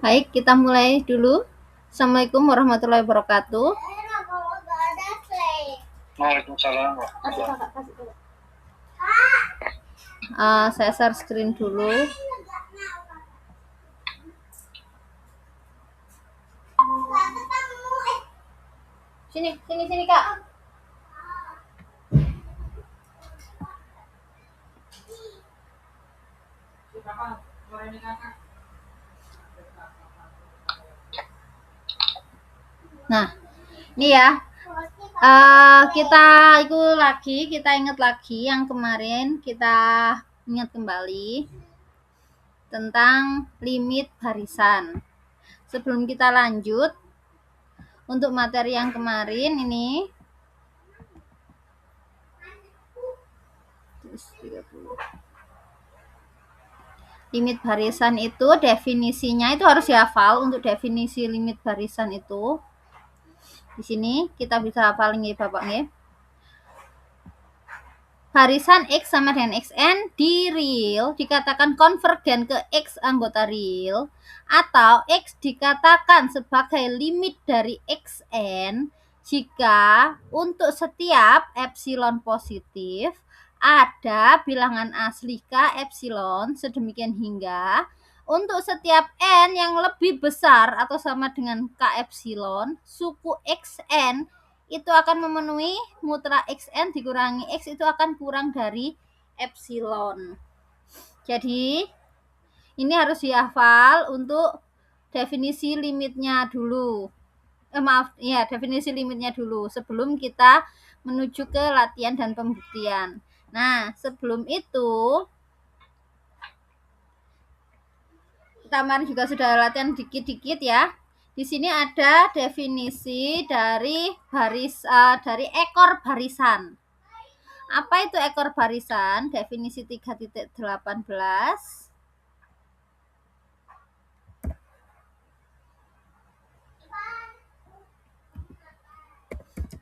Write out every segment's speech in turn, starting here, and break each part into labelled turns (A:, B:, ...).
A: Baik, kita mulai dulu. Assalamualaikum warahmatullahi wabarakatuh.
B: Waalaikumsalam.
A: Saya share screen dulu. Sini Kak. Nah, ini ya. Kita ingat lagi yang kemarin kita ingat kembali tentang limit barisan. Sebelum kita lanjut untuk materi yang kemarin ini limit barisan itu definisinya itu harus dihafal. Untuk definisi limit barisan itu di sini kita bisa hafal nih Bapak nih. Barisan X sama dengan XN di real dikatakan konvergen ke X anggota real, atau X dikatakan sebagai limit dari XN jika untuk setiap epsilon positif ada bilangan asli K epsilon sedemikian hingga untuk setiap N yang lebih besar atau sama dengan K epsilon, suku XN itu akan memenuhi mutlak XN dikurangi X itu akan kurang dari epsilon. Jadi ini harus dihafal untuk definisi limitnya dulu. Definisi limitnya dulu sebelum kita menuju ke latihan dan pembuktian. Nah, sebelum itu kemarin juga sudah latihan dikit-dikit ya. Di sini ada definisi dari dari ekor barisan. Apa itu ekor barisan? Definisi 3.18.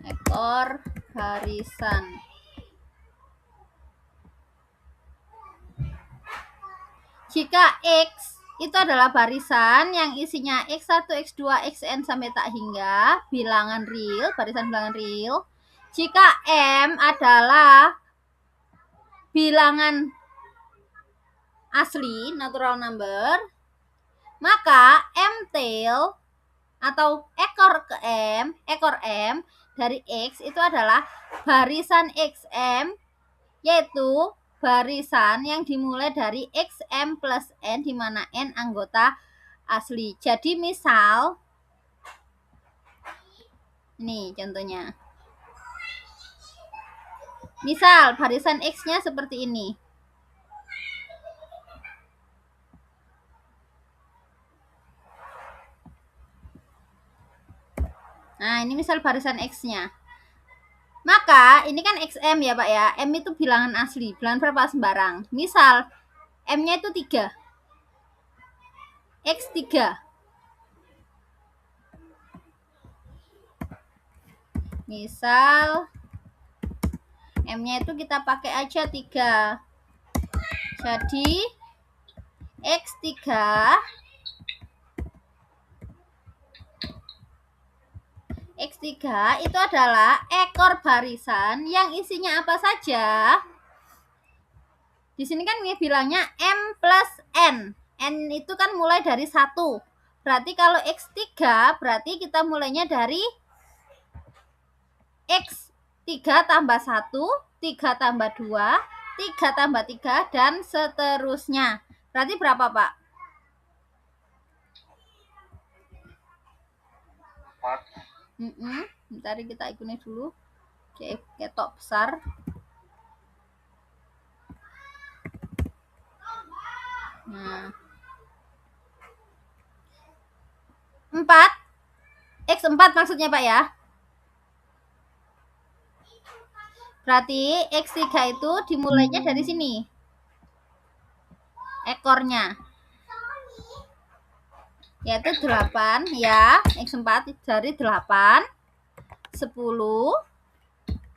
A: Ekor barisan. Jika X itu adalah barisan yang isinya X1, X2, Xn sampai tak hingga bilangan real, barisan bilangan real. Jika M adalah bilangan asli, natural number, maka M tail atau ekor M dari X itu adalah barisan XM, yaitu barisan yang dimulai dari XM plus N di mana N anggota asli. Jadi misal ini contohnya. Misal barisan X-nya seperti ini. Nah, ini misal barisan X-nya. Maka ini kan XM ya Pak ya. M itu bilangan asli. Bilangan berapa sembarang. Misal M-nya itu 3. X3. Misal M-nya itu kita pakai aja 3. Jadi X3 itu adalah ekor barisan yang isinya apa saja. Di sini kan bilangnya M plus N. N itu kan mulai dari 1. Berarti kalau X3 berarti kita mulainya dari X3 tambah 1, 3 tambah 2, 3 tambah 3, dan seterusnya. Berarti berapa Pak?
B: 4.
A: Bentar kita ikutin dulu. Ketok besar. Nah. 4. X4 maksudnya Pak ya. Berarti X3 itu dimulainya dari sini. Ekornya. Yaitu 8 ya. X4 dari 8, 10,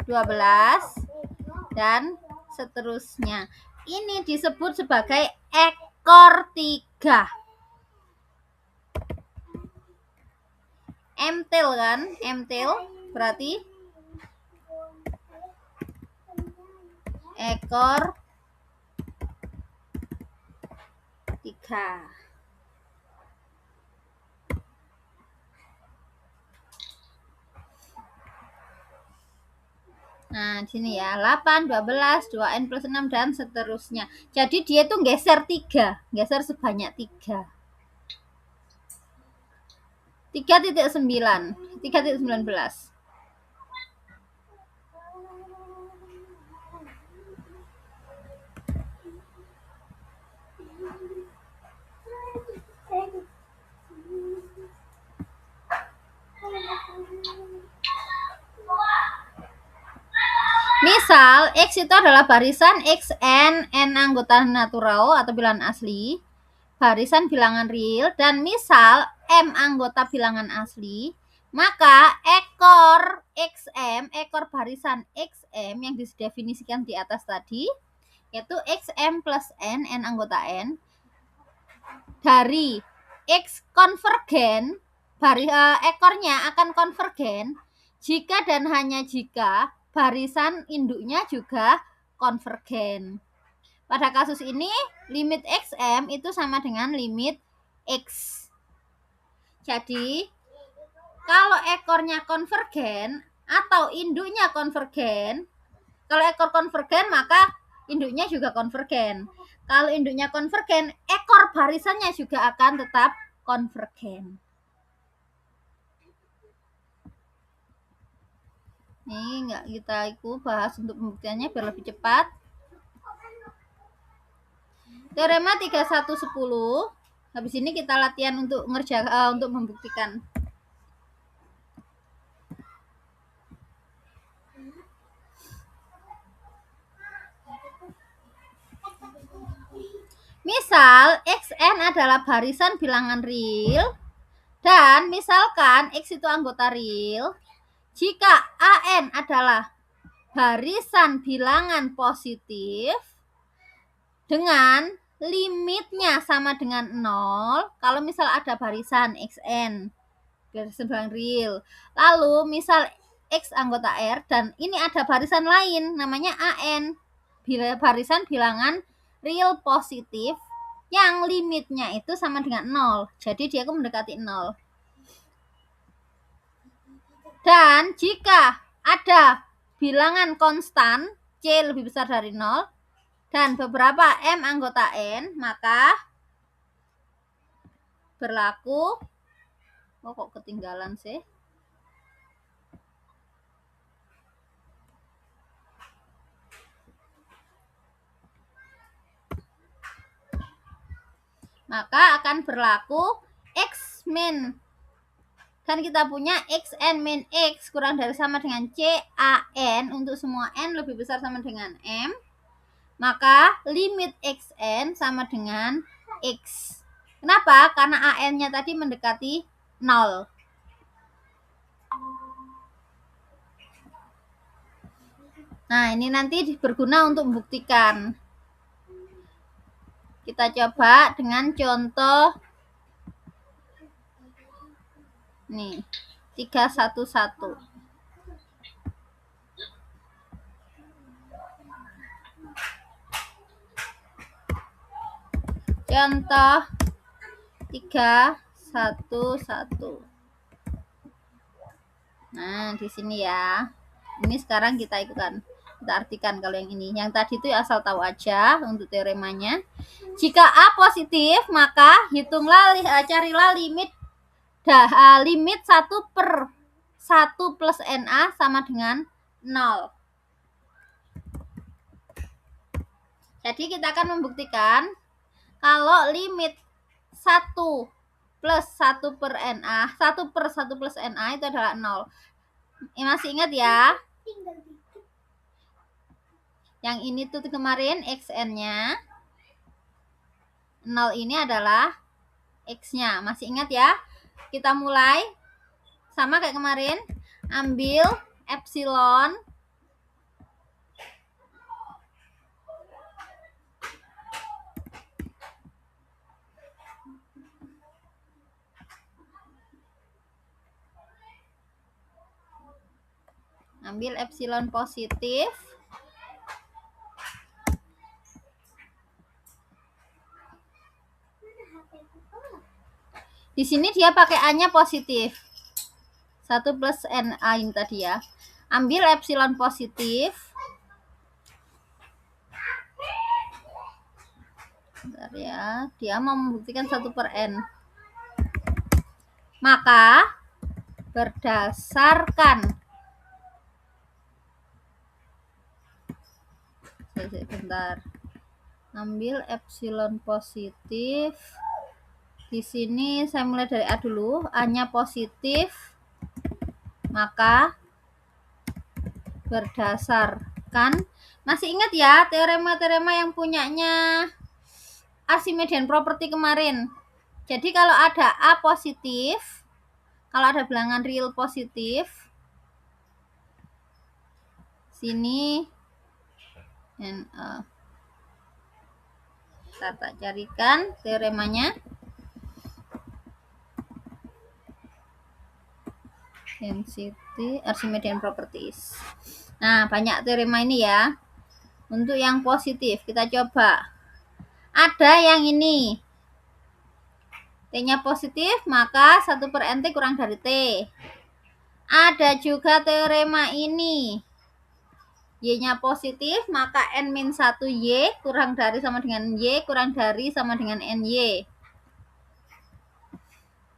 A: 12, dan seterusnya. Ini disebut sebagai ekor 3. M-tail kan, M-tail berarti ekor 3. Nah, di sini ya, 8, 12, 2N plus 6, dan seterusnya. Jadi dia tuh geser 3, geser sebanyak 3. 3.9, 3.19. Misal, X itu adalah barisan Xn, N anggota natural atau bilangan asli, barisan bilangan real, dan misal M anggota bilangan asli, maka ekor Xm, ekor barisan Xm yang didefinisikan di atas tadi, yaitu Xm plus N, N anggota N, dari X konvergen, ekornya akan konvergen jika dan hanya jika barisan induknya juga konvergen. Pada kasus ini, limit Xm itu sama dengan limit X. Jadi, kalau ekornya konvergen atau induknya konvergen, kalau ekor konvergen maka induknya juga konvergen. Kalau induknya konvergen, ekor barisannya juga akan tetap konvergen. Ini nggak kita bahas untuk pembuktiannya biar lebih cepat. Teorema 3110. Habis ini kita latihan untuk untuk membuktikan. Misal Xn adalah barisan bilangan real dan misalkan X itu anggota real, jika An adalah barisan bilangan positif dengan limitnya sama dengan 0, kalau misal ada barisan Xn, barisan bilangan real, lalu misal X anggota R dan ini ada barisan lain namanya An, barisan bilangan real positif yang limitnya itu sama dengan 0, jadi dia mendekati 0. Dan jika ada bilangan konstan C lebih besar dari 0 dan beberapa M anggota N, maka berlaku, kok ketinggalan sih? Maka akan berlaku X min, kan kita punya Xn min X kurang dari sama dengan CAN untuk semua N lebih besar sama dengan M, maka limit Xn sama dengan X. Kenapa? Karena AN-nya tadi mendekati 0. Nah, ini nanti berguna untuk membuktikan. Kita coba dengan contoh nih, 311. Contoh 311. Nah, di sini ya. Ini sekarang kita ikutan. Kita artikan kalau yang ini. Yang tadi itu asal tahu aja untuk teoremanya. Jika A positif, maka carilah limit limit 1 per 1 plus NA sama dengan 0. Jadi kita akan membuktikan kalau limit 1 plus 1 per NA, 1 per 1 plus NA itu adalah 0. Masih ingat ya? Yang ini tuh kemarin Xn-nya 0 ini adalah X-nya. Masih ingat ya? Kita mulai sama kayak kemarin. Ambil epsilon Ambil epsilon positif. Di sini dia pakai A-nya positif. 1 plus NA ini tadi ya. Ambil epsilon positif. Bentar ya, dia mau membuktikan 1 per N. Maka berdasarkan bentar. Ambil epsilon positif. Di sini saya mulai dari A dulu. A-nya positif. Maka berdasarkan, masih ingat ya teorema-teorema yang punyanya Archimedean property kemarin. Jadi kalau ada A positif, kalau ada bilangan real positif, sini NA. Kita tak carikan teoremanya. Density Archimedean properties. Nah, banyak teorema ini ya. Untuk yang positif kita coba. Ada yang ini. T-nya positif, maka 1 per NT kurang dari T. Ada juga teorema ini. Y-nya positif, maka N-1Y kurang dari sama dengan Y, kurang dari sama dengan NY.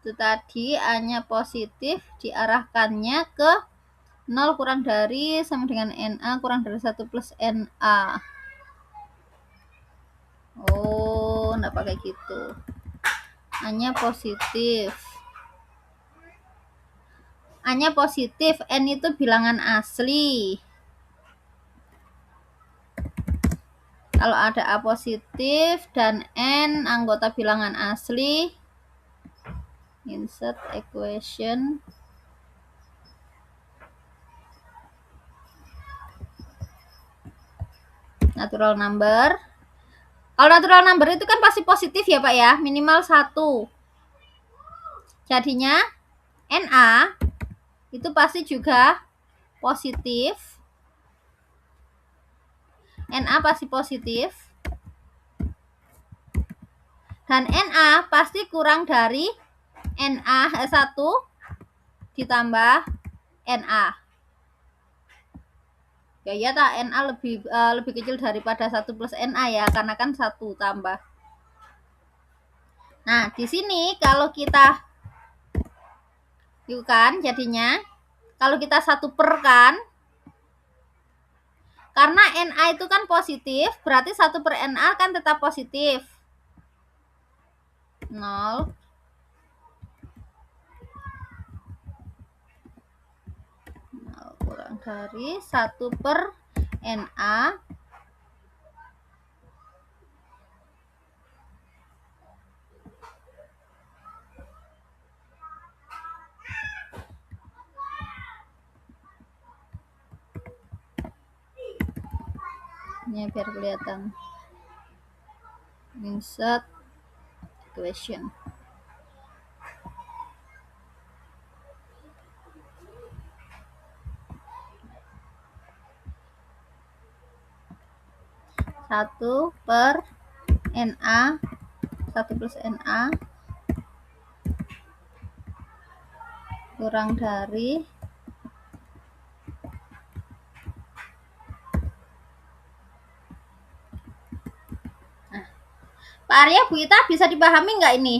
A: Itu tadi A-nya positif, diarahkannya ke 0 kurang dari sama dengan NA kurang dari 1 plus NA. Oh, enggak pakai gitu. A-nya positif. A-nya positif, N itu bilangan asli. Kalau ada A positif dan N anggota bilangan asli, insert equation. Natural number. Kalau natural number itu kan pasti positif ya Pak ya, minimal 1. Jadinya NA itu pasti juga positif. NA pasti positif. Dan NA pasti kurang dari NA 1 ditambah NA. Ya tak, NA lebih kecil daripada 1 plus NA ya, karena kan 1 tambah. Nah, di sini kalau kita yuk kan jadinya kalau kita 1 per kan, karena NA itu kan positif, berarti 1 per NA kan tetap positif. 0 kurang dari 1 per NA ini biar kelihatan. Insert equation. Satu per NA 1 plus NA kurang dari Pak Arya, Bu Ita bisa dipahami nggak ini?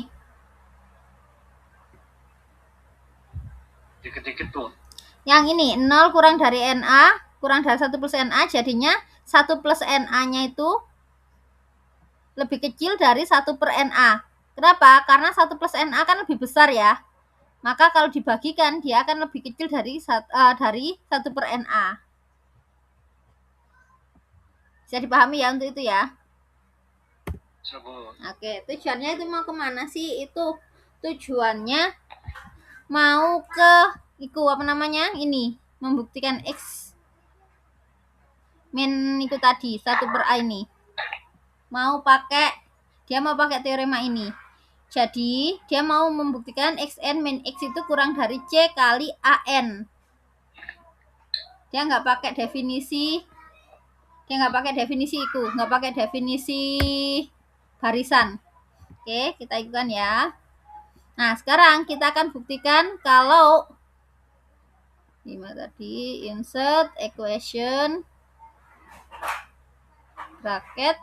B: Dikit-dikit tuh.
A: Yang ini 0 kurang dari NA kurang dari 1 plus NA, jadinya 1 plus NA-nya itu lebih kecil dari 1 per NA. Kenapa? Karena 1 plus NA kan lebih besar ya. Maka kalau dibagikan dia akan lebih kecil dari 1 per NA. Bisa dipahami ya untuk itu ya? Oke, tujuannya itu mau kemana sih? Itu tujuannya mau ke apa namanya? Ini membuktikan X min itu tadi 1 per A ini. Dia mau pakai teorema ini. Jadi dia mau membuktikan Xn min X itu kurang dari C kali AN. Dia nggak pakai definisi itu, nggak pakai definisi barisan. Oke, kita ikutan ya. Nah, sekarang kita akan buktikan kalau gimana tadi, insert equation bracket.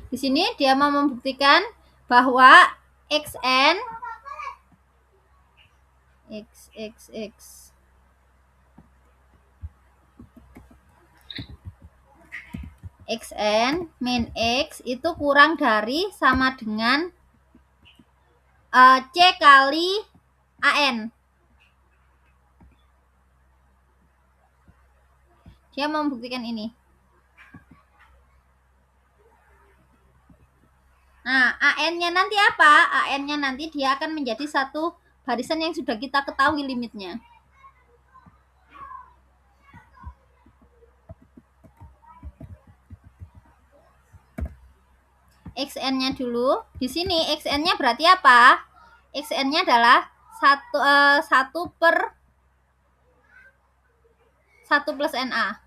A: Di sini dia mau membuktikan bahwa xn xn min x itu kurang dari sama dengan c kali an. Dia mau membuktikan ini. Nah, an-nya nanti apa? An-nya nanti dia akan menjadi satu barisan yang sudah kita ketahui limitnya. xn-nya dulu. Di sini xn-nya berarti apa? xn-nya adalah 1 per 1 plus na.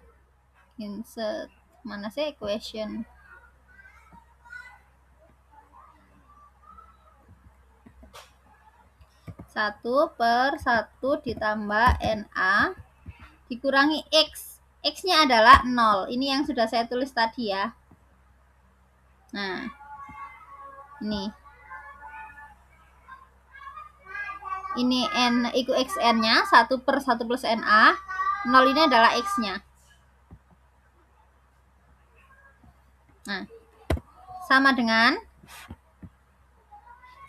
A: Insert mana sih equation? Satu per 1 ditambah na dikurangi x. X-nya adalah 0. Ini yang sudah saya tulis tadi ya. Nah, ini n itu xn-nya 1 per 1 plus na. 0 ini adalah x-nya. Nah, sama dengan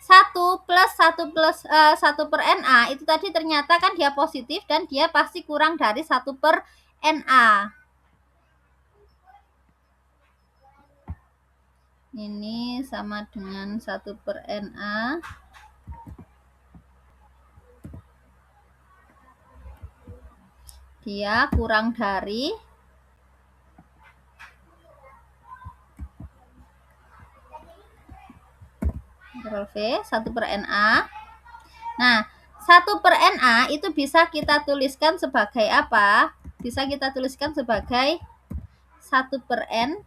A: 1 plus 1 per na itu tadi ternyata kan dia positif dan dia pasti kurang dari 1 per na. Ini sama dengan 1 per na. Dia kurang dari V 1 per na. Nah, 1 per na itu bisa kita tuliskan sebagai apa? Bisa kita tuliskan sebagai 1 per n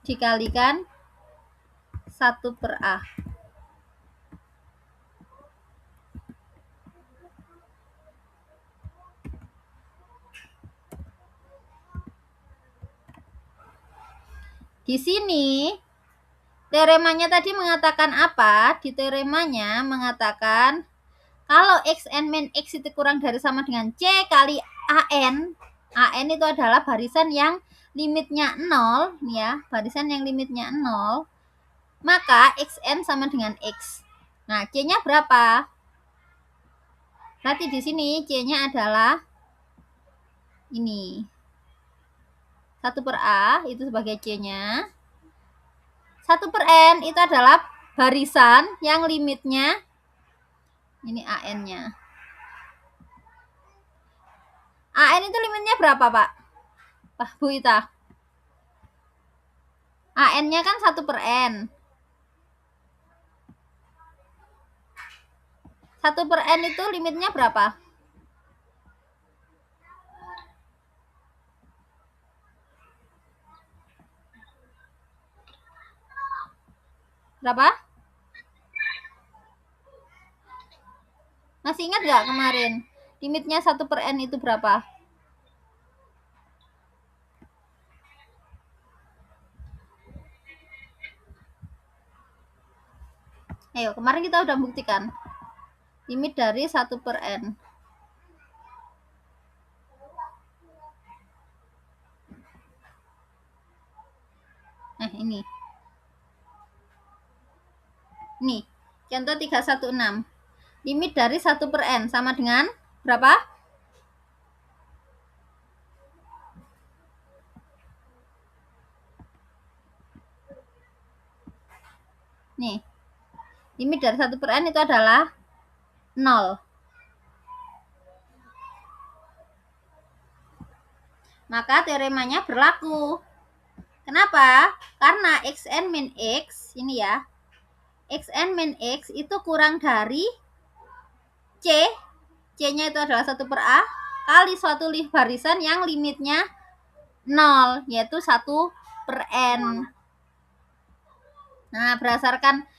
A: dikalikan 1 per a. Di sini teoremanya tadi mengatakan apa? Di teoremanya mengatakan kalau xn min x itu kurang dari sama dengan c kali an. An itu adalah barisan yang limitnya 0, ya, barisan yang limitnya 0. Maka xn sama dengan x. Nah, c-nya berapa? Berarti di sini c-nya adalah ini. 1 per a itu sebagai c-nya. 1 per n itu adalah barisan yang limitnya ini an-nya. An itu limitnya berapa, Pak? Pak Bu Ita. An-nya kan 1 per n. 1 per n itu limitnya berapa? Berapa? Masih ingat nggak kemarin? Limitnya 1 per n itu berapa? Ayo, kemarin kita udah buktikan. Limit dari 1 per n. Nah, ini. Nih, contoh 316. Limit dari 1 per n sama dengan berapa? Nih, limit dari 1 per n itu adalah 0. Maka teoremanya berlaku. Kenapa? Karena xn min x, ini ya, xn min x itu kurang dari c, c-nya itu adalah 1 per a, kali suatu barisan yang limitnya 0, yaitu 1 per n. Nah, berdasarkan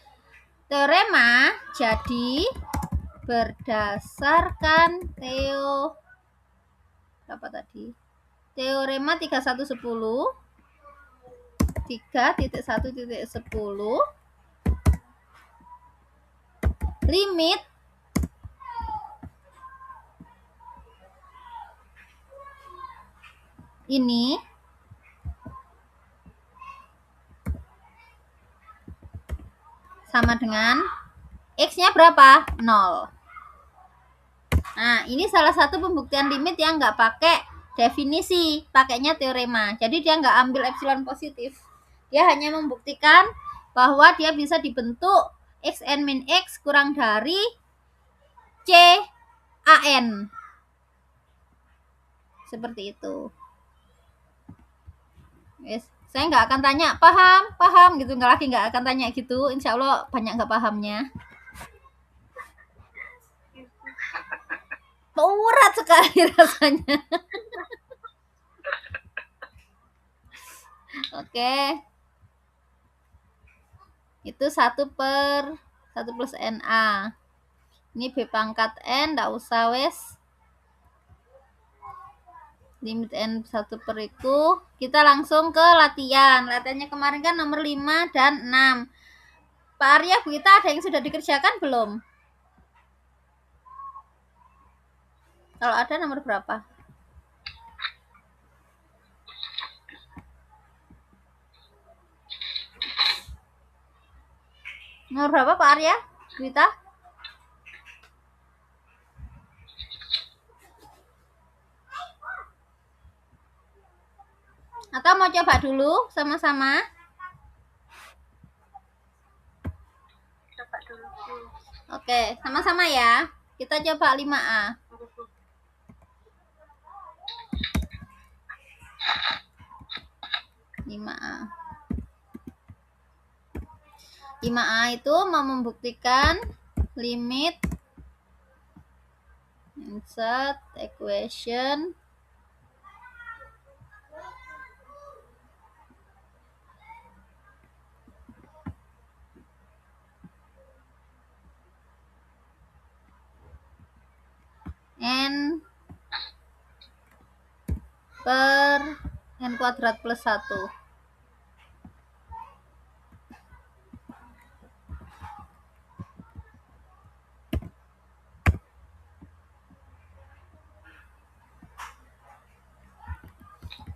A: teorema, jadi berdasarkan teorema 3110 3.1.10 limit ini sama dengan x-nya berapa? 0. Nah, ini salah satu pembuktian limit yang nggak pakai definisi, pakainya teorema. Jadi dia nggak ambil epsilon positif. Dia hanya membuktikan bahwa dia bisa dibentuk xn min x kurang dari c an. Seperti itu. Yes. Saya nggak akan tanya paham gitu, nggak akan tanya gitu. Insya Allah banyak nggak pahamnya. Berat sekali rasanya. Oke. Itu 1 per 1 plus NA. Ini B pangkat N, nggak usah wes. Limit N 1 per itu. Kita langsung ke latihan. Latihannya kemarin kan nomor 5 dan 6. Pak Arya, Bu Ita, ada yang sudah dikerjakan belum? Kalau ada nomor berapa? Nomor berapa Pak Arya? Bu Ita? Atau mau coba dulu sama-sama?
B: Coba dulu.
A: Oke, sama-sama ya. Kita coba 5A. 5A. 5A itu mau membuktikan limit insert equation n per n kuadrat plus 1.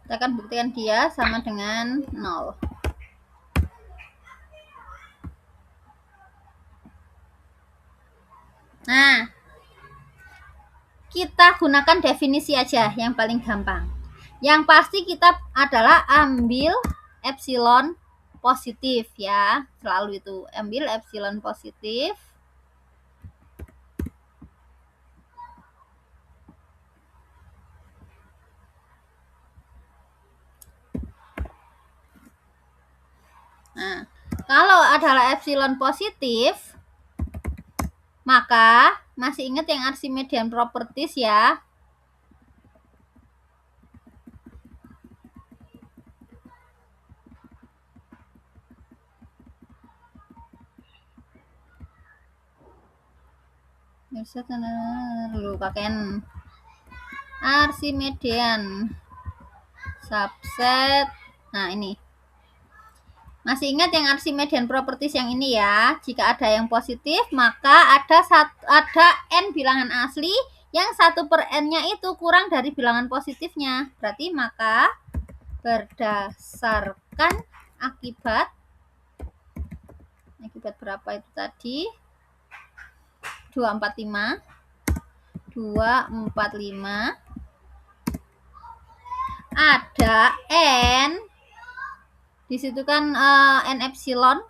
A: Kita akan buktikan dia sama dengan 0. Nah, kita gunakan definisi aja yang paling gampang. Yang pasti kita adalah ambil epsilon positif ya. Selalu itu, ambil epsilon positif. Nah, kalau adalah epsilon positif, maka masih ingat yang Archimedean properties ya. Dulu pakai Archimedean subset. Nah, ini. Masih ingat yang Archimedean properties yang ini ya. Jika ada yang positif, maka ada n bilangan asli yang 1 per n-nya itu kurang dari bilangan positifnya. Berarti maka berdasarkan akibat berapa itu tadi? 245 ada n di situ kan n epsilon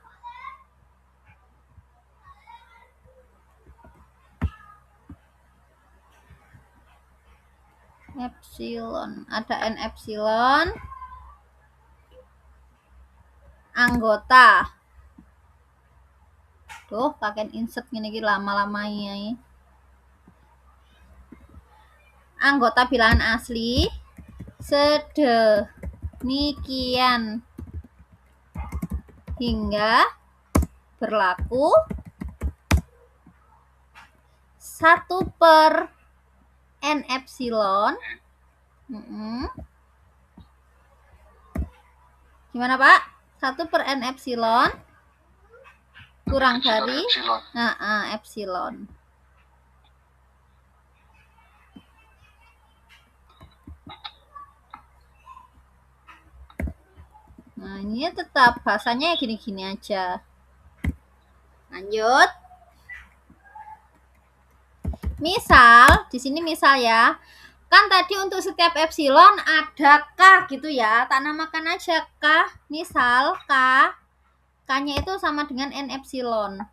A: ada n epsilon anggota. Tuh, kakek insert gini lama-lama ya. Anggota bilangan asli sedemikian hingga berlaku 1/n epsilon. Gimana Pak? 1/n epsilon kurang dari epsilon. Nah, ini tetap bahasanya gini-gini aja. Lanjut. Misal, di sini misal ya. Kan tadi untuk setiap epsilon ada K gitu ya. Tak namakan aja K. Misal K. K-nya itu sama dengan N epsilon.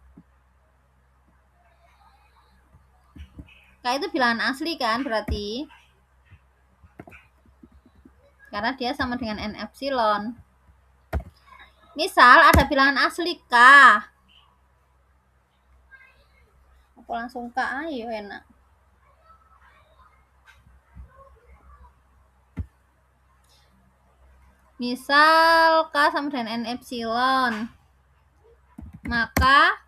A: K itu bilangan asli kan berarti. Karena dia sama dengan N epsilon. Misal ada bilangan asli K. Apa langsung K ayo enak. Misal K sama dengan N epsilon. Maka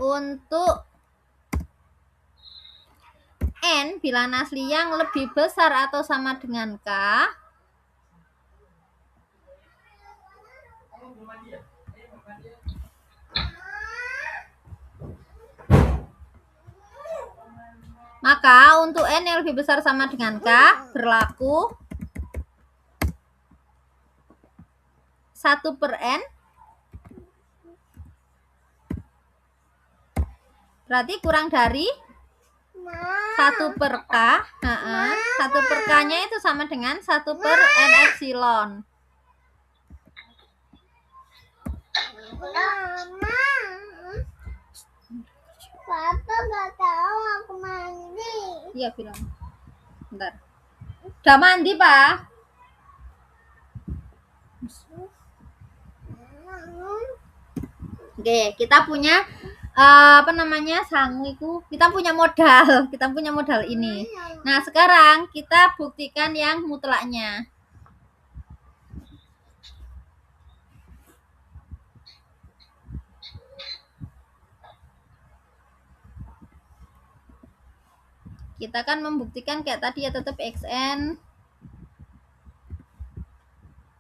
A: untuk N bilangan asli yang lebih besar atau sama dengan K, maka untuk N yang lebih besar sama dengan K berlaku 1/n. Berarti kurang dari 1/k. 1/k-nya itu sama dengan 1/n epsilon.
B: Papa nggak tahu aku mandi.
A: Iya bilang. Bentar. Udah mandi Pak? Oke, kita punya sangu itu. Kita punya modal ini. Nah, sekarang kita buktikan yang mutlaknya. Kita kan membuktikan kayak tadi ya, tetap xn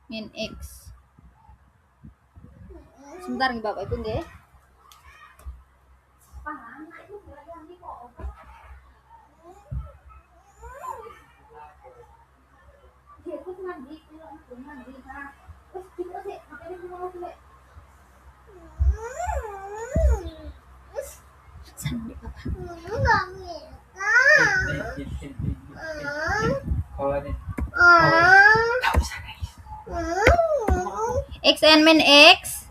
A: min x. Sebentar nih Bapak Ibu nggih. Xn min x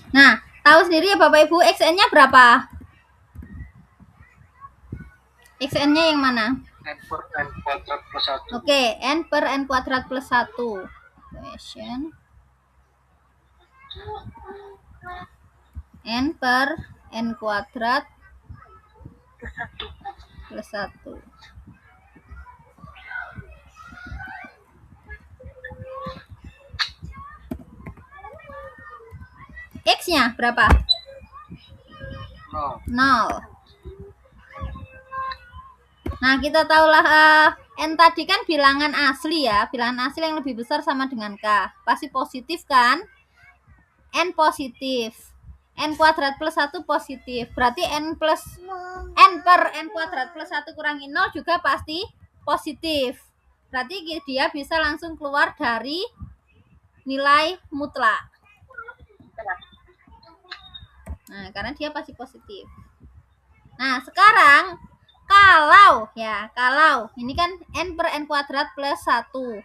A: Nah, tahu sendiri ya Bapak Ibu, xn-nya berapa? Xn-nya yang mana?
B: N per N kuadrat plus 1.
A: Oke, N per N kuadrat plus 1. Equation N per N kuadrat plus 1. X-nya berapa? 0. Nah, kita tahulah N tadi kan bilangan asli ya. Bilangan asli yang lebih besar sama dengan K. Pasti positif kan? N positif. N kuadrat plus 1 positif. Berarti N per N kuadrat plus 1 kurangi 0 juga pasti positif. Berarti dia bisa langsung keluar dari nilai mutlak. Nah, karena dia pasti positif. Nah, sekarang kalau ini kan N per N kuadrat plus 1.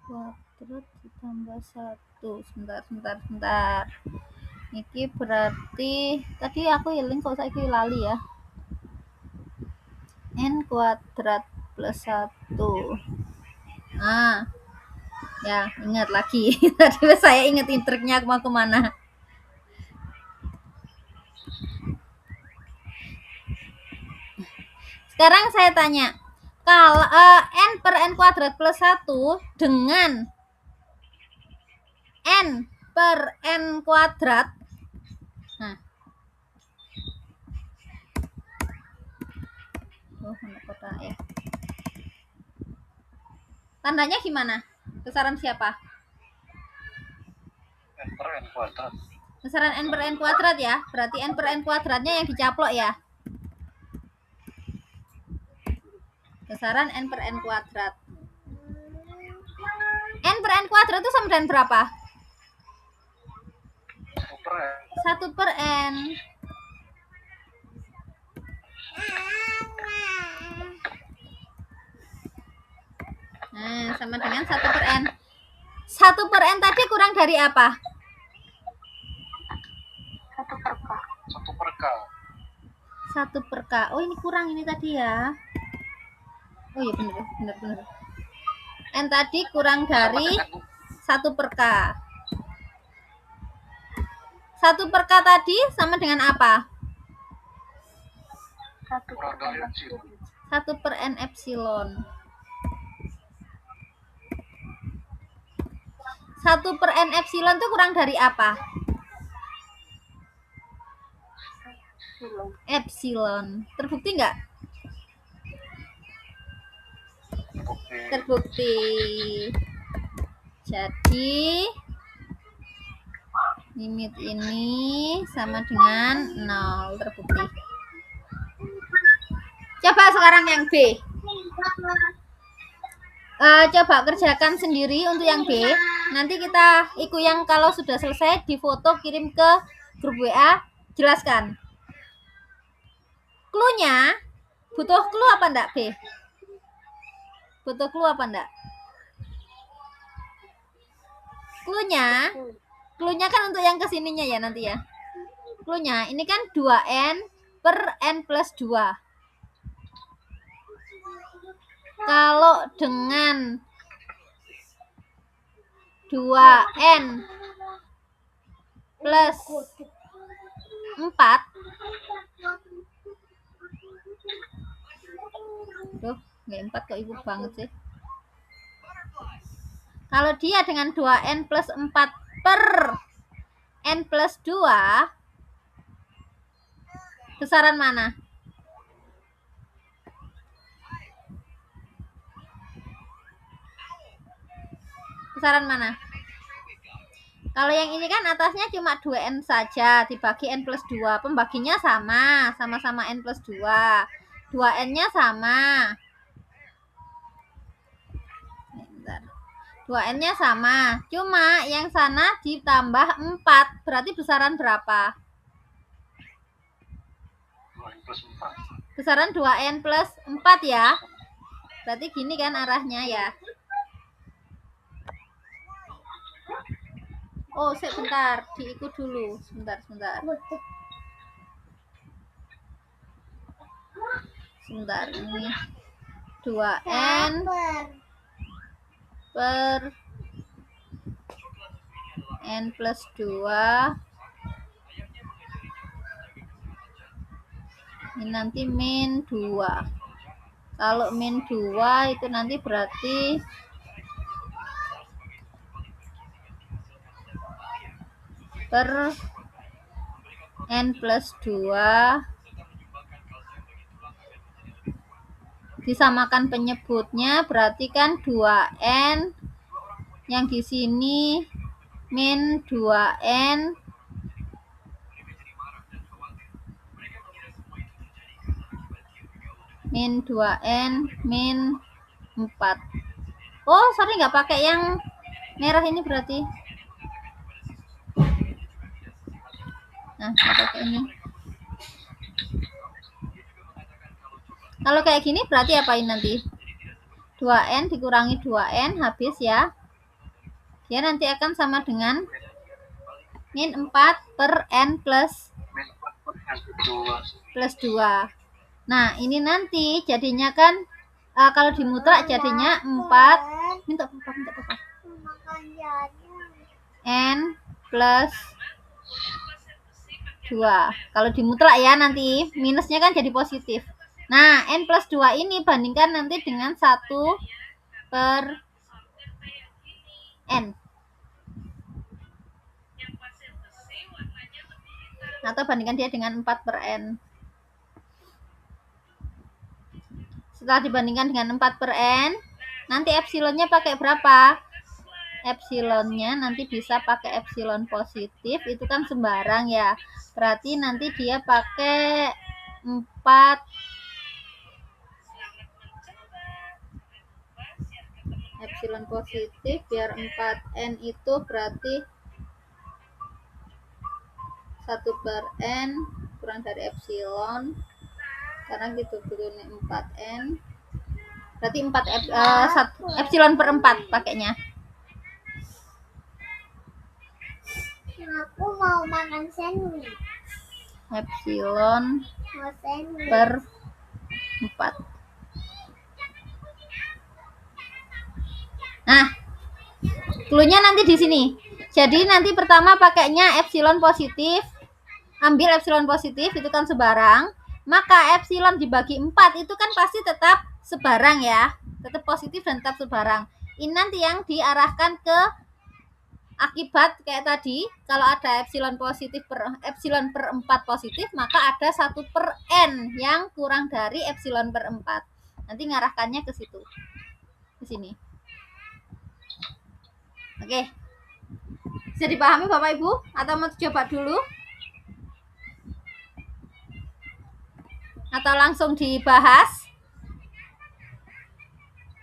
A: kuadrat ditambah 1. Sebentar. Ini berarti tadi aku eling kok saiki lali ya. N kuadrat plus 1. Ah, ya ingat lagi. Tadi saya ingetin triknya mau kemana. Sekarang saya tanya, kalau n per n kuadrat plus 1 dengan n per n kuadrat, nah, tandanya gimana? Besaran siapa?
B: N per N kuadrat.
A: Besaran n per n kuadrat ya, berarti n per n kuadratnya yang dicaplok ya. Besaran n per n kuadrat. N per n kuadrat itu sama dengan berapa? 1 per n. Nah, sama dengan 1 per n. 1 per n tadi kurang dari apa?
B: 1 per K. 1 per K.
A: 1 per K. Oh, ini kurang ini tadi ya. Oh iya benar. N tadi kurang dari 1 per K. 1 per K tadi sama dengan apa?
B: 1
A: per N epsilon. 1 per N epsilon itu kurang dari apa? Epsilon. Terbukti nggak? Terbukti. Jadi limit ini sama dengan 0, terbukti. Coba sekarang yang B. Coba kerjakan sendiri untuk yang B. Nanti kita ikut yang kalau sudah selesai di foto kirim ke grup WA, jelaskan. Clue-nya, butuh clue apa enggak B? Butuh clue apa enggak? Clue-nya kan untuk yang kesininya ya nanti ya. Clue-nya ini kan 2n per n plus 2. Kalau dengan 2n plus 4, Duh, nggak 4 kok ibu banget sih. Kalau dia dengan 2n plus 4 per n plus 2, besaran mana? Besaran mana? Kalau yang ini kan atasnya cuma 2n saja, dibagi n plus 2. Pembaginya sama-sama n plus 2. 2n-nya sama. 2n-nya sama. Cuma yang sana ditambah 4. Berarti besaran berapa?
B: 2n plus 4.
A: Besaran 2n plus 4 ya. Berarti gini kan arahnya ya. Oh, sebentar, diikut dulu. Sebentar. Sebentar, ini 2n per n plus 2. Ini nanti min 2. Kalau min 2 itu nanti berarti per n plus 2 disamakan penyebutnya, berarti kan 2n yang di sini min 2n min 2n min 4. Oh, sorry nggak pakai yang merah ini berarti. Nah, pakai ini. Kalau kayak gini berarti apain nanti? 2N dikurangi 2N habis ya. Dia nanti akan sama dengan min 4 per N plus 2. Nah, ini nanti jadinya kan kalau dimutlak jadinya 4 minta papa N plus 2. Kalau dimutlak ya nanti minusnya kan jadi positif. Nah, N plus 2 ini bandingkan nanti dengan 1 per N. Atau bandingkan dia dengan 4 per N. Setelah dibandingkan dengan 4 per N, nanti epsilonnya pakai berapa? Epsilonnya nanti bisa pakai epsilon positif, itu kan sembarang ya. Berarti nanti dia pakai 4 epsilon positif, biar 4N itu berarti 1 per N kurang dari epsilon, karena gitu turunnya 4N, berarti 1 epsilon per 4 pakainya.
C: Aku mau makan sandwich.
A: Epsilon per 4. Nah, cluenya nanti di sini. Jadi nanti pertama pakainya epsilon positif. Ambil epsilon positif, itu kan sebarang. Maka epsilon dibagi 4 itu kan pasti tetap sebarang ya. Tetap positif dan tetap sebarang. Ini nanti yang diarahkan ke akibat kayak tadi. Kalau ada epsilon positif epsilon per 4 positif, maka ada 1 per N yang kurang dari epsilon per 4. Nanti ngarahkannya ke situ. Ke sini. Oke. Bisa dipahami Bapak Ibu? Atau mau coba dulu? Atau langsung dibahas?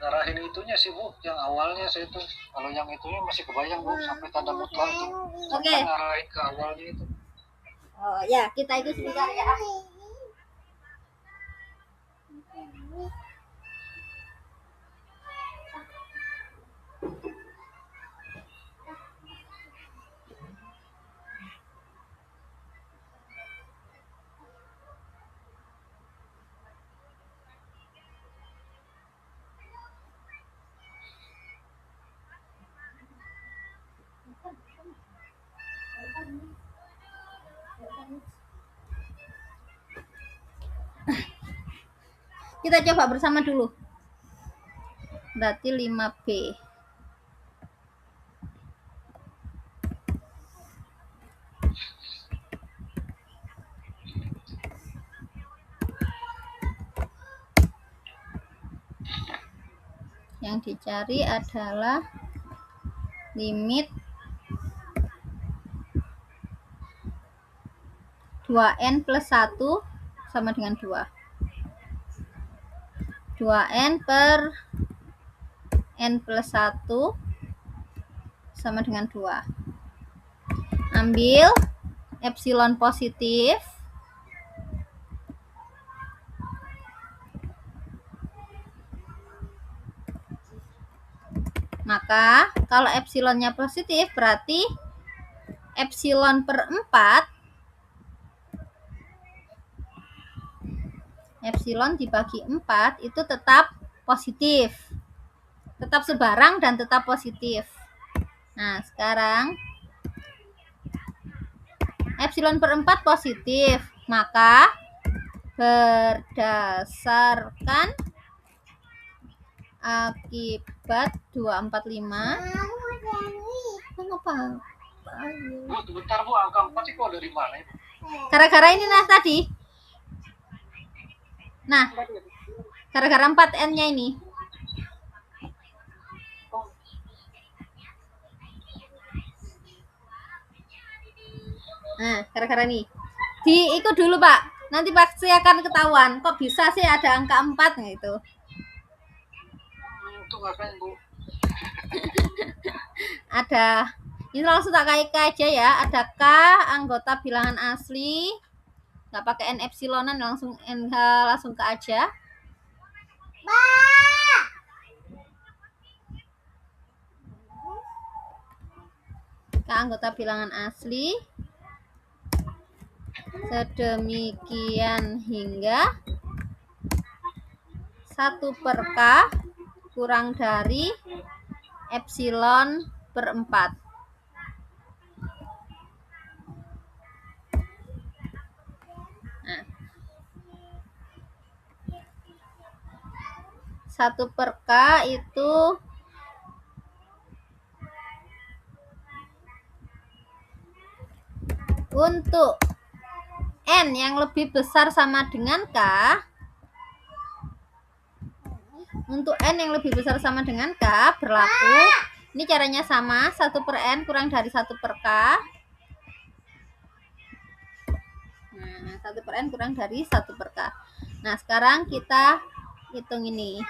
B: Ngarahin itunya sih Bu, yang awalnya saya itu. Kalau yang itunya masih kebayang Bu, sampai tanda mutlak itu.
A: Oke.
B: Ngarahin ke awalnya itu.
A: Oh ya, kita itu sebentar ya. Kita coba bersama dulu. Berarti 5B. Yang dicari adalah limit 2N plus 1 sama dengan 2. 2N per N plus 1 sama dengan 2. Ambil epsilon positif. Maka kalau epsilonnya positif berarti epsilon per 4 epsilon dibagi 4 itu tetap positif. Tetap sebarang dan tetap positif. Nah, sekarang epsilon per 4 positif. Maka berdasarkan akibat 245. Kenapa?
B: Bu, bentar Bu, angka 4 sih kok dari mana itu?
A: Gara-gara ini nah tadi. Nah, gara-gara 4N-nya ini. Nah, gara-gara ini. Diikut dulu, Pak. Nanti pasti akan ketahuan. Kok bisa sih ada angka 4 gitu.
B: Itu ngapain Bu?
A: Ada. Ini langsung tak kait aja ya. Ada K anggota bilangan asli. Nggak pakai N epsilonan, langsung NH langsung ke aja. ke anggota bilangan asli sedemikian hingga 1/k kurang dari epsilon per 4. Nah, 1/k itu untuk N yang lebih besar sama dengan K. Untuk N yang lebih besar sama dengan K berlaku, ini caranya sama, 1/N kurang dari 1/K. Nah, 1/N kurang dari 1/K. Nah, sekarang kita hitung ini.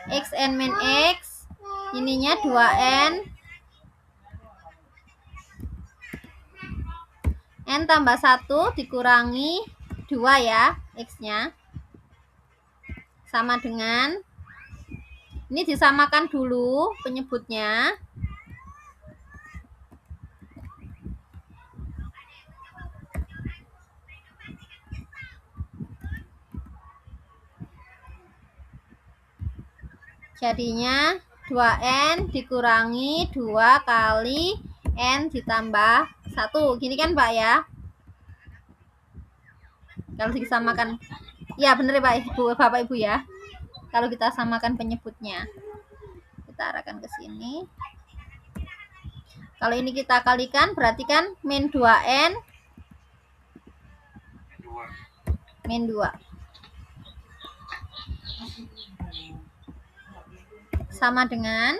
A: Xn min X, ininya 2N. N tambah 1 dikurangi 2 ya, X-nya. Sama dengan, ini disamakan dulu penyebutnya. Jadinya 2N dikurangi 2 kali N ditambah 1. Gini kan Pak ya? Kalau disamakan, ya bener ya Pak Ibu, Bapak Ibu ya. Kalau kita samakan penyebutnya, kita arahkan ke sini. Kalau ini kita kalikan, berarti kan min 2N min 2 sama dengan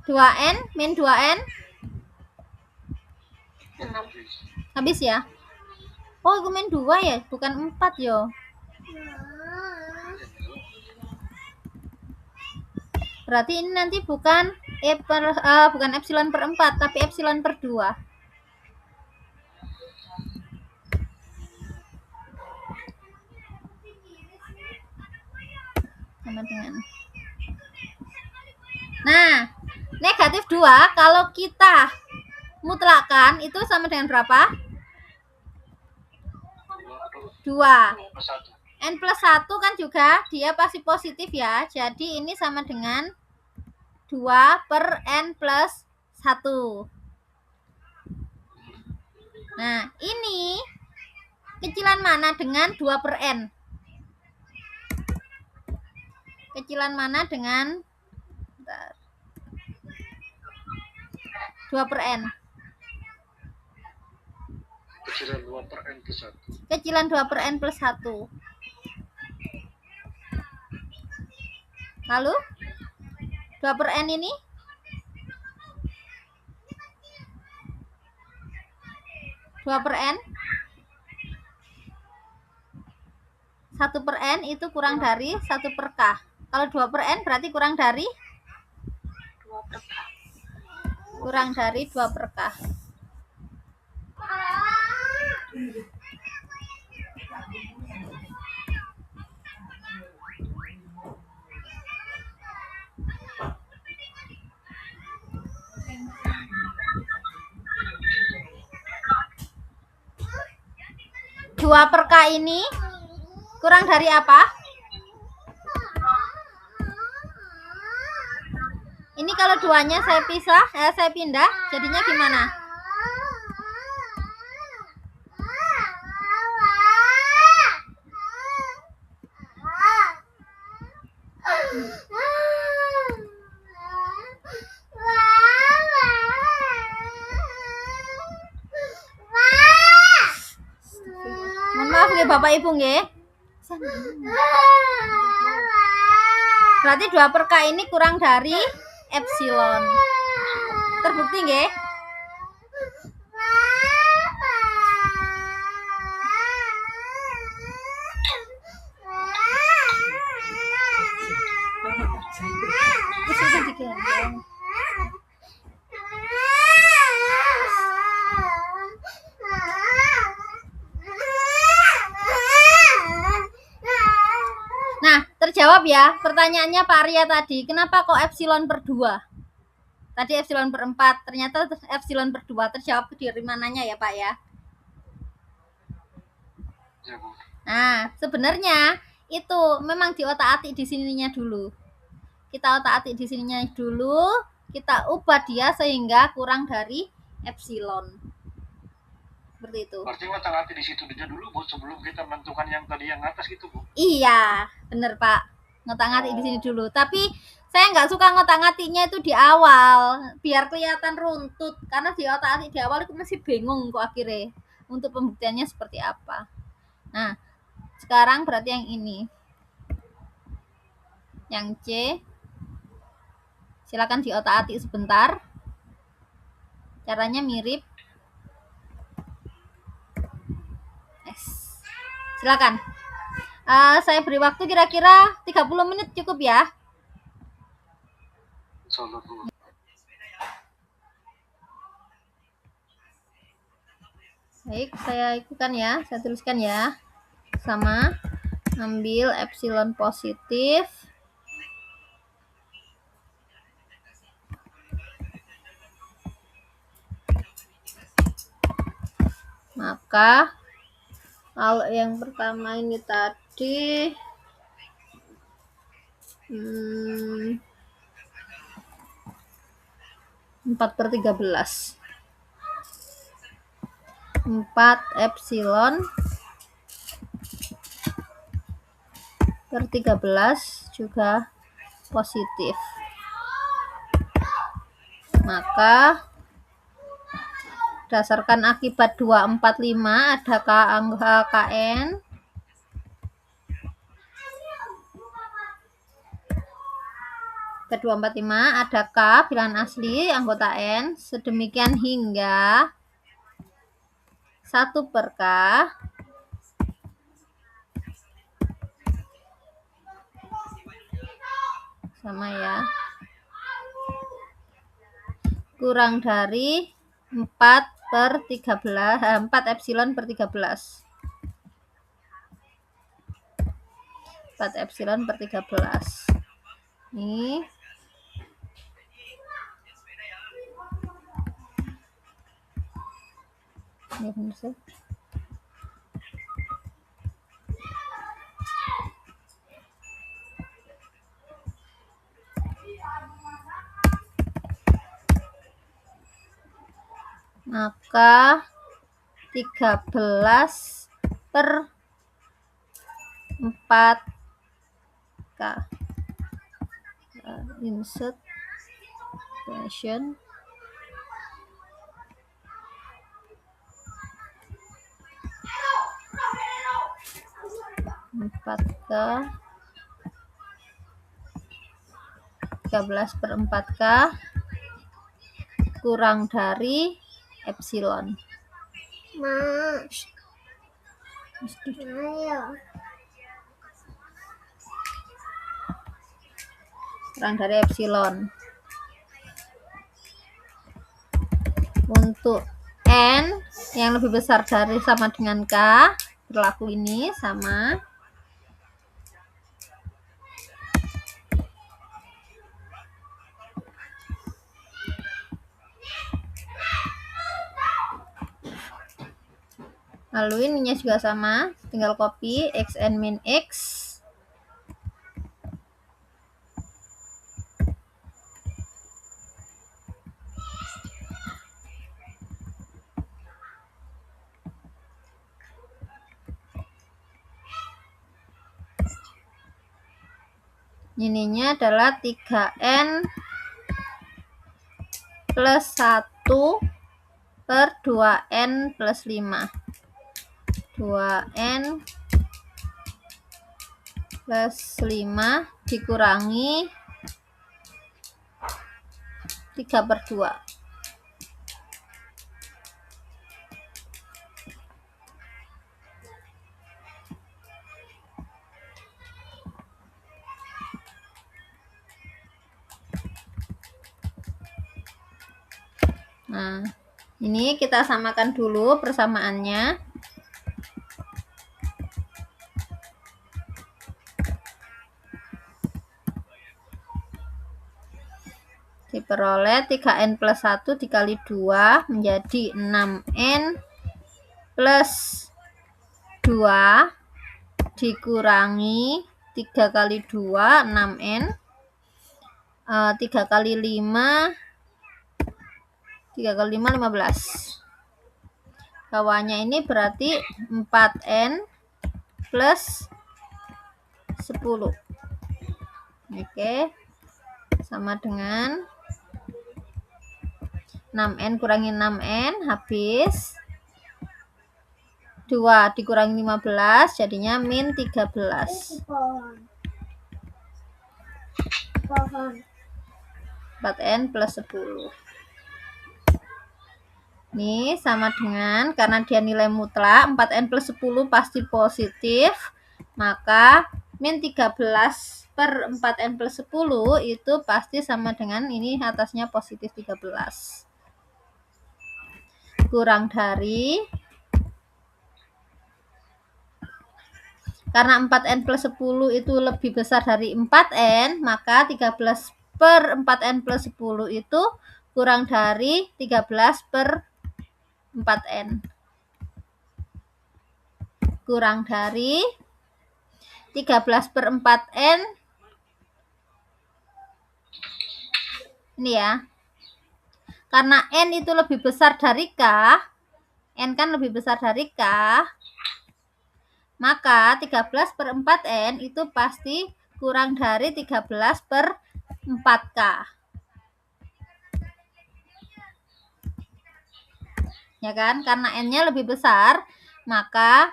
A: 2N min 2N habis ya. Oh, itu min 2 ya, bukan 4 yo. Berarti ini nanti bukan bukan epsilon per 4, tapi epsilon per 2. Sama dengan. Nah, negatif 2 kalau kita mutlakkan itu sama dengan berapa? 2. N plus 1 kan juga dia pasti positif ya. Jadi ini sama dengan 2 per N plus 1. Nah, ini kecilan mana dengan 2 per N? Kecilan mana dengan 2 per N?
B: Kecilan 2 per N plus 1.
A: Kecilan 2 per N plus 1. Lalu 2 per N ini? 2 per N? 1 per N itu kurang dari 1 per K. Kalau 2 per N berarti kurang dari 2 per K. Kurang dari 2 per K. Dua per K ini kurang dari apa? Ini kalau duanya saya pisah, saya pindah, jadinya gimana? Mohon maaf ya Bapak Ibu nggih. Berarti 2 per K ini kurang dari epsilon. Terbukti nggih? jawab ya pertanyaannya Pak Arya tadi. Kenapa kok epsilon per 2? Tadi epsilon per 4, ternyata epsilon per 2. Terjawab dari mananya ya Pak ya?
B: Ya, Bu.
A: Nah, sebenarnya itu memang diotak-atik di sininya dulu. Kita otak-atik di sininya dulu, kita ubah dia sehingga kurang dari epsilon. Seperti itu.
B: Berarti ngotak-atik di situ dulu, Bu, sebelum kita menentukan yang tadi yang atas gitu, Bu.
A: Iya, bener Pak. Ngotak-ngatik di sini dulu. Tapi saya nggak suka ngotak-ngatiknya itu di awal, biar kelihatan runtut. Karena di otak-atik di awal itu masih bingung kok akhirnya untuk pembuktiannya seperti apa. Nah, sekarang berarti yang ini. Yang C. Silakan di otak-atik sebentar. Caranya mirip. Silakan. Saya beri waktu kira-kira 30 menit cukup ya.
B: Insyaallah, Bu.
A: Baik, saya ikutan ya. Saya tuliskan ya. Sama. Ambil epsilon positif. Maka kalau yang pertama ini tadi 4/13. 4 epsilon per 13 juga positif. Maka berdasarkan akibat 245 ada angka KN. Ke 245 ada K bilangan asli anggota N sedemikian hingga 1 per K sama ya kurang dari 4 epsilon per 13. 4 epsilon per 13. Ini benar sih. Maka 13 per 4 K. Insert question. Empat K 13 per 4 K kurang dari epsilon. Kurang dari epsilon. Untuk N yang lebih besar dari sama dengan K, berlaku ini sama. Lalu ininya juga sama, tinggal copy xn min x. Ininya adalah 3n plus 1 per 2n plus 5. 2n plus 5 dikurangi 3 per 2. Nah, ini kita samakan dulu persamaannya. diperoleh 3n plus 1 dikali 2 menjadi 6n plus 2 dikurangi 3 kali 2 6n, 3 kali 5 15. Bawahnya ini berarti 4n plus 10. Oke, sama dengan 6n kurangi 6n habis 2 dikurangi 15 jadinya min 13.
C: Pohon.
A: 4n plus 10. Ini sama dengan, karena dia nilai mutlak, 4n plus 10 pasti positif, maka min 13 per 4n plus 10 itu pasti sama dengan ini atasnya positif 13. Kurang dari, karena 4n plus 10 itu lebih besar dari 4n, maka 13 per 4n plus 10 itu kurang dari 13 per 4n. Kurang dari 13 per 4n. Ini ya. Karena n itu lebih besar dari k, n kan lebih besar dari k, maka 13 per 4n itu pasti kurang dari 13 per 4k. Ya kan? Karena n-nya lebih besar, maka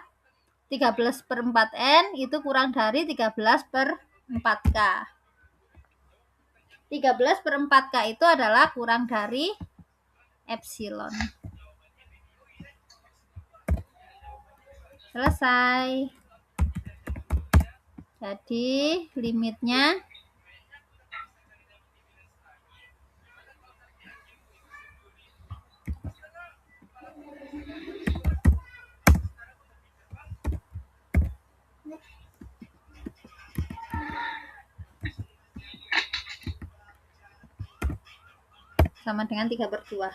A: 13 per 4n itu kurang dari 13 per 4k. 13 per 4k itu adalah kurang dari epsilon. Selesai. Jadi limitnya sama dengan 3/2.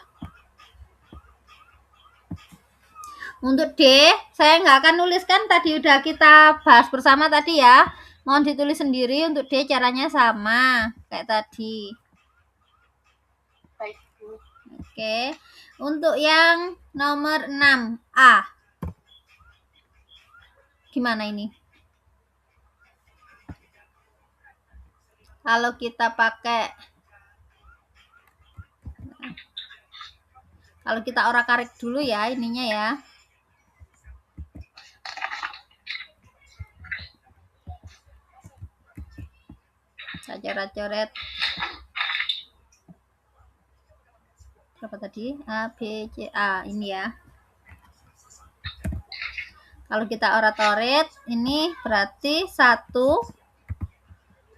A: Untuk D, saya nggak akan nuliskan, tadi udah kita bahas bersama tadi ya. Mohon ditulis sendiri. Untuk D caranya sama kayak tadi.
C: Baik, Bu.
A: Oke. Untuk yang nomor 6A. Gimana ini? Kalau kita pakai, kalau kita orak-arik dulu ya ininya ya. Saya coret-coret. Berapa tadi? A, B, C, A. Ini ya. Kalau kita orat-orit, ini berarti 1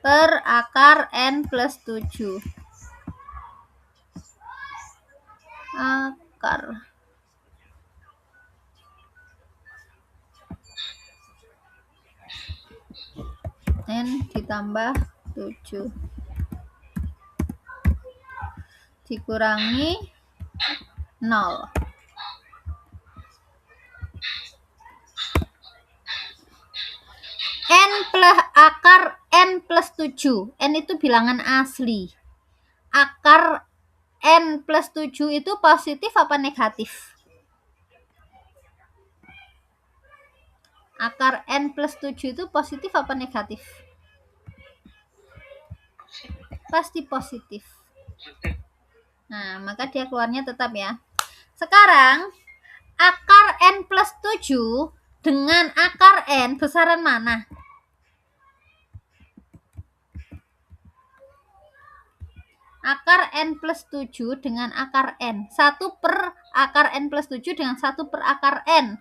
A: per akar n plus 7. Akar n ditambah 7 dikurangi 0. N plus akar n plus 7. N itu bilangan asli. Akar n plus 7 itu positif apa negatif? Akar n plus 7 itu positif apa negatif? Pasti positif. Nah, maka dia keluarnya tetap ya. Sekarang, akar n plus 7 dengan akar n besaran mana? Akar n plus 7 dengan akar n. 1 per akar n plus 7 dengan 1 per akar n.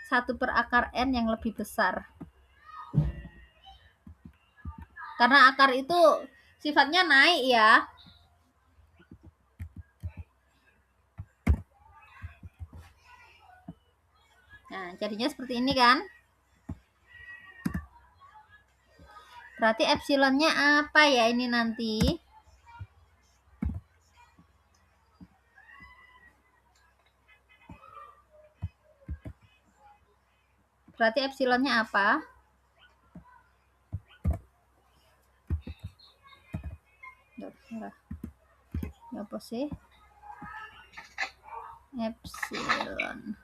A: 1 per akar n yang lebih besar. Karena akar itu sifatnya naik ya. Nah, jadinya seperti ini kan. Berarti epsilonnya apa ya ini nanti? Berarti epsilonnya apa? Apa sih? Epsilon.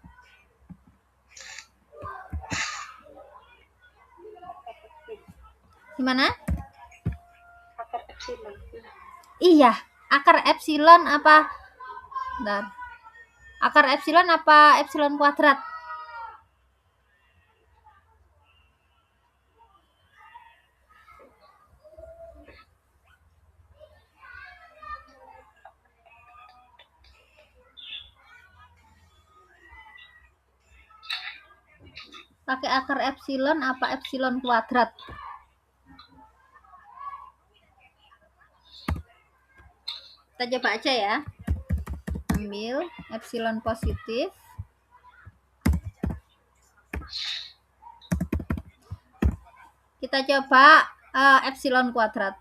A: Gimana?
C: Akar epsilon.
A: Iya, akar epsilon apa? Bentar. Akar epsilon apa epsilon kuadrat? Pakai akar epsilon apa epsilon kuadrat? Kita coba aja ya. Ambil epsilon positif. Kita coba epsilon kuadrat.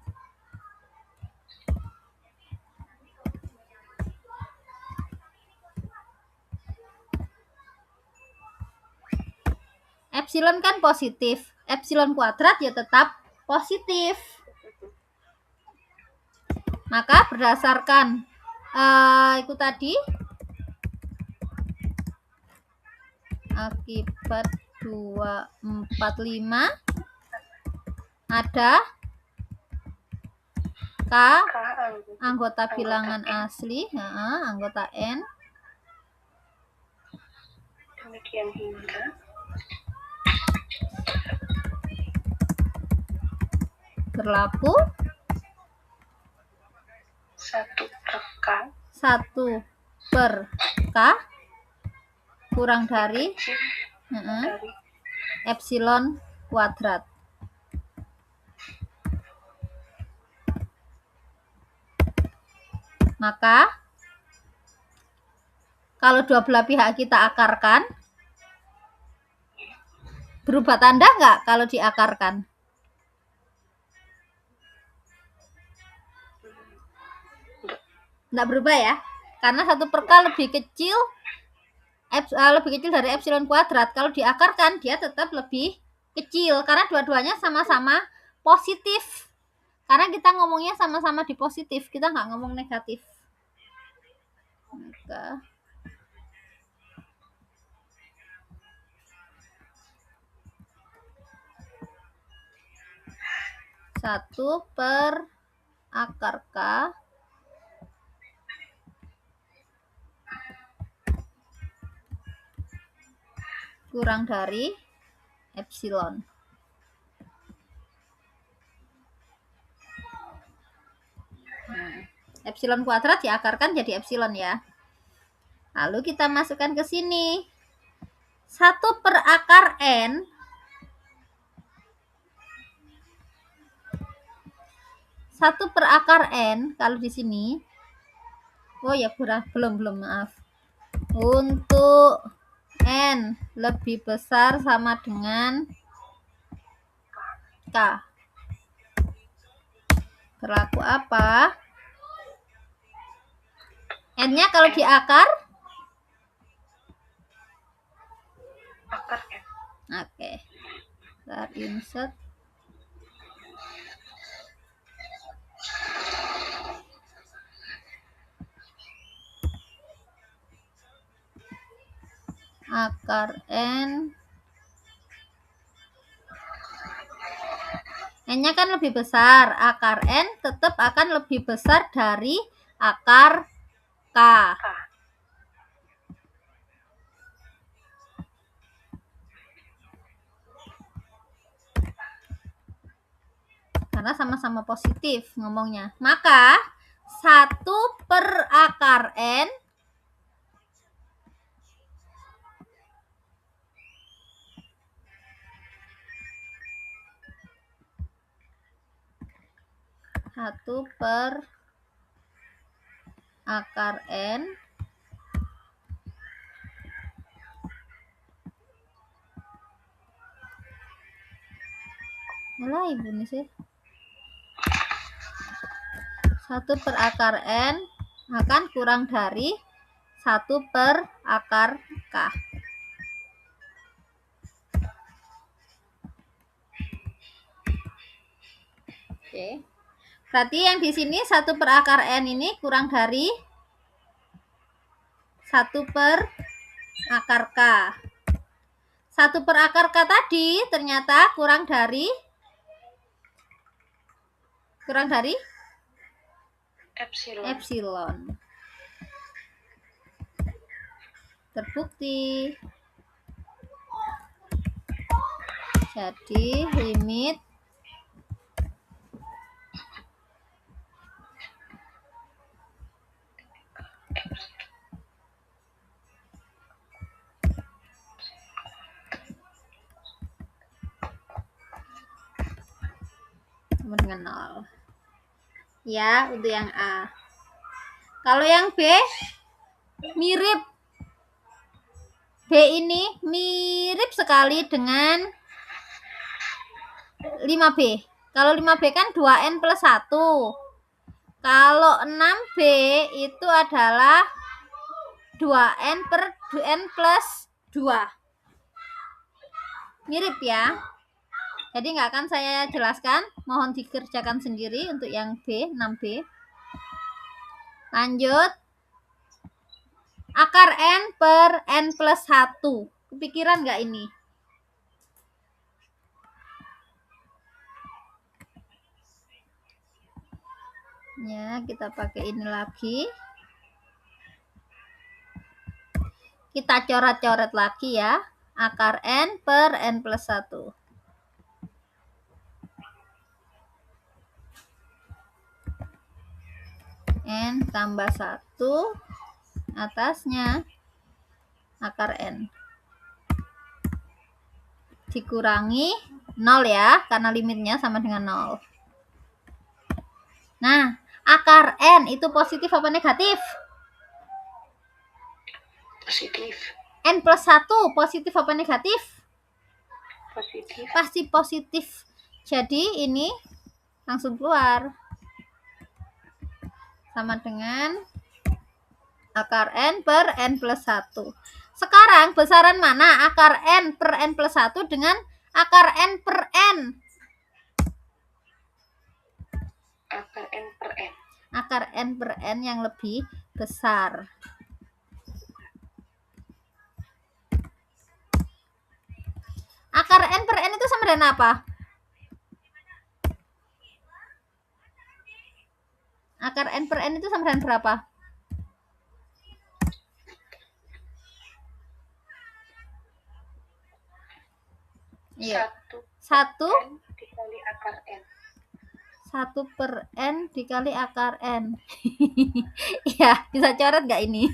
A: Epsilon kan positif. Epsilon kuadrat ya tetap positif. Maka berdasarkan itu tadi akibat 245 ada K anggota bilangan asli, anggota N.
C: Demikian hingga
A: Berlaku
C: 1 per K
A: kurang dari
C: dari
A: epsilon kuadrat. Maka kalau dua belah pihak kita akarkan, berubah tanda nggak kalau diakarkan? Nggak berubah ya, karena 1 per K lebih kecil dari epsilon kuadrat. Kalau diakarkan dia tetap lebih kecil karena dua-duanya sama-sama positif. Karena kita ngomongnya sama-sama di positif, kita nggak ngomong negatif. Maka 1 per akar K kurang dari epsilon. Epsilon kuadrat diakarkan jadi epsilon ya. Lalu kita masukkan ke sini. 1 per akar N kalau di sini. Oh ya, belum maaf. Untuk N lebih besar sama dengan K. Berlaku apa? N-nya kalau diakar?
C: akar N.
A: Oke. Kita insert. Akar N. N-nya kan lebih besar. Akar N tetap akan lebih besar dari akar K. Karena sama-sama positif ngomongnya. Maka 1 per akar N Mulai ibu nih sih. 1 per akar N akan kurang dari 1 per akar K. Oke. Berarti yang di sini 1 per akar N ini kurang dari 1 per akar K. 1 per akar K tadi ternyata kurang dari epsilon. Terbukti. Jadi limit sama dengan 0. Ya, untuk yang A. Kalau yang B mirip. B ini mirip sekali dengan 5B. Kalau 5B kan 2N plus 1. Kalau 6B itu adalah 2N per N plus 2. Mirip ya. Jadi nggak akan saya jelaskan. Mohon dikerjakan sendiri untuk yang B, 6B. Lanjut. Akar N per N plus 1. Kepikiran nggak ini? Ya, kita pakai ini lagi. Kita coret-coret lagi ya. Akar N per N plus 1. N tambah 1 atasnya akar N dikurangi 0 ya, karena limitnya sama dengan 0. Nah, akar N itu positif apa negatif?
C: Positif.
A: N plus 1 positif apa negatif?
C: Positif.
A: Pasti positif. Jadi ini langsung keluar. Sama dengan akar N per N plus 1. Sekarang besaran mana akar N per N plus 1 dengan akar N per N?
C: Akar N per N.
A: Akar N per N yang lebih besar. Akar N per N itu sama dengan apa? Akar N per N itu sama dengan berapa? Iya. 1
C: N dikali akar N.
A: 1 per N dikali akar N. Iya, bisa coret nggak ini?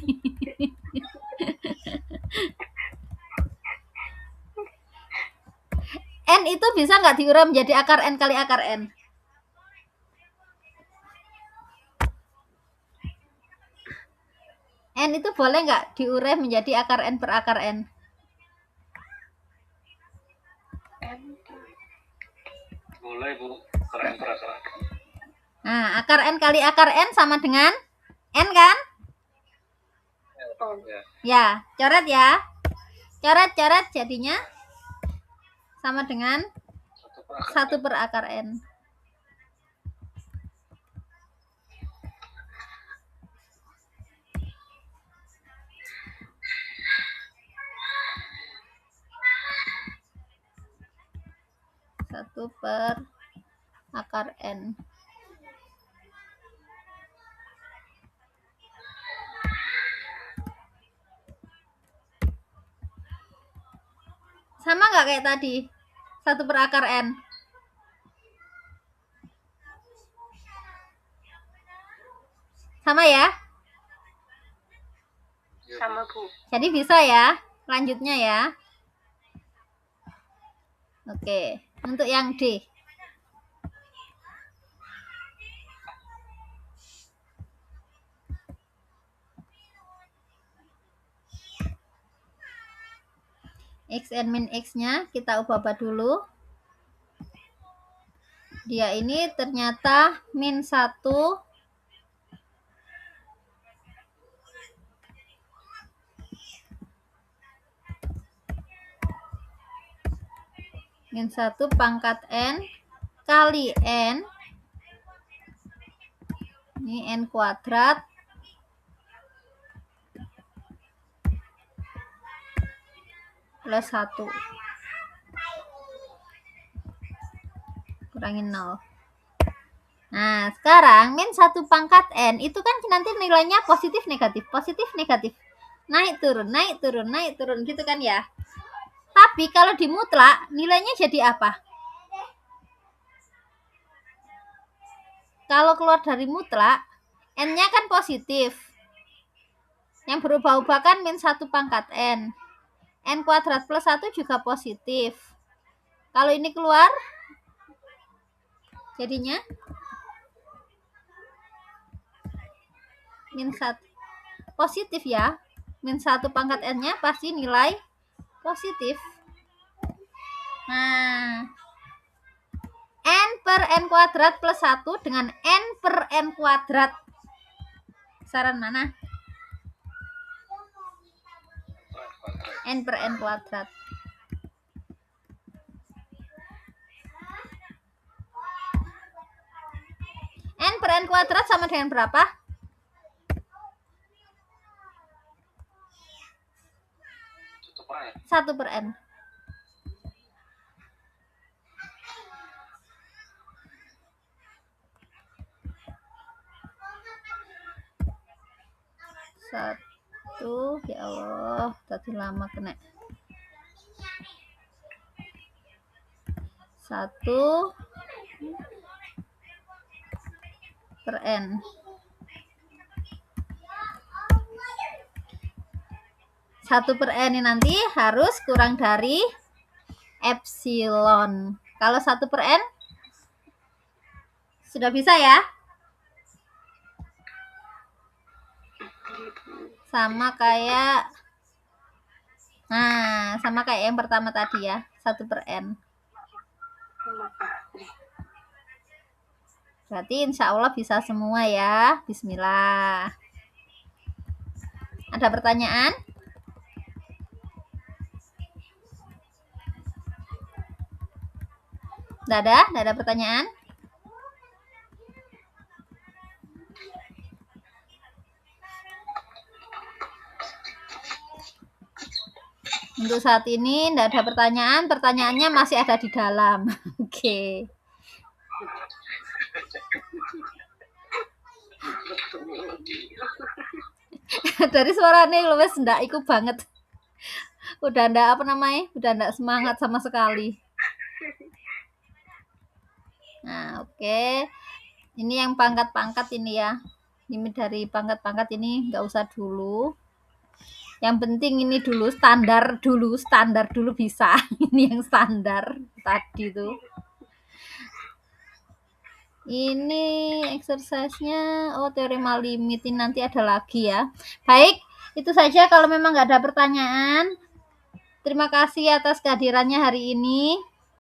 A: N itu bisa nggak diurai menjadi akar N kali akar N? N itu boleh nggak diurai menjadi akar N per akar N?
B: Boleh Bu, akar N per akar N.
A: Nah, akar N kali akar N sama dengan N kan? Ya, coret ya. Coret-coret jadinya sama dengan 1 per akar N. Satu per akar N. Sama nggak kayak tadi? 1 per akar N. Sama ya?
C: Sama Bu.
A: Jadi bisa ya? Lanjutnya ya. Oke, untuk yang D. Xn min X-nya kita ubah dulu. Dia ini ternyata min 1 min 1 pangkat n kali n, ini n kuadrat plus 1 kurangin 0. Nah, sekarang min 1 pangkat n itu kan nanti nilainya positif negatif, naik turun, naik turun, naik turun gitu kan ya. Tapi kalau di mutlak nilainya jadi apa? Kalau keluar dari mutlak, n-nya kan positif. Yang berubah-ubah kan min 1 pangkat n. N kuadrat plus 1 juga positif. Kalau ini keluar, jadinya min 1. Positif ya. Min 1 pangkat n-nya pasti nilai positif. Nah, n per n kuadrat plus 1 dengan n per n kuadrat. Saran mana? N per n kuadrat. N per n kuadrat sama dengan berapa? 1 per n. Satu, ya Allah, tadi lama kena. 1 per n. 1 per n ini nanti harus kurang dari epsilon. Kalau 1 per n sudah bisa ya? Sama kayak yang pertama tadi ya, 1 per n. Berarti insya Allah bisa semua ya. Bismillah. Ada pertanyaan? Nggak ada pertanyaan? Untuk saat ini nggak ada pertanyaan. Pertanyaannya masih ada di dalam. Oke. Dari suaranya lo wes ndak ikut banget. Udah ndak udah ndak semangat sama sekali. Nah, oke. Ini yang pangkat-pangkat ini ya. Limit dari pangkat-pangkat ini nggak usah dulu. Yang penting ini dulu standar dulu bisa. Ini yang standar tadi tuh. Ini exercise-nya teorema limit ini nanti ada lagi ya. Baik, itu saja kalau memang nggak ada pertanyaan. Terima kasih atas kehadirannya hari ini.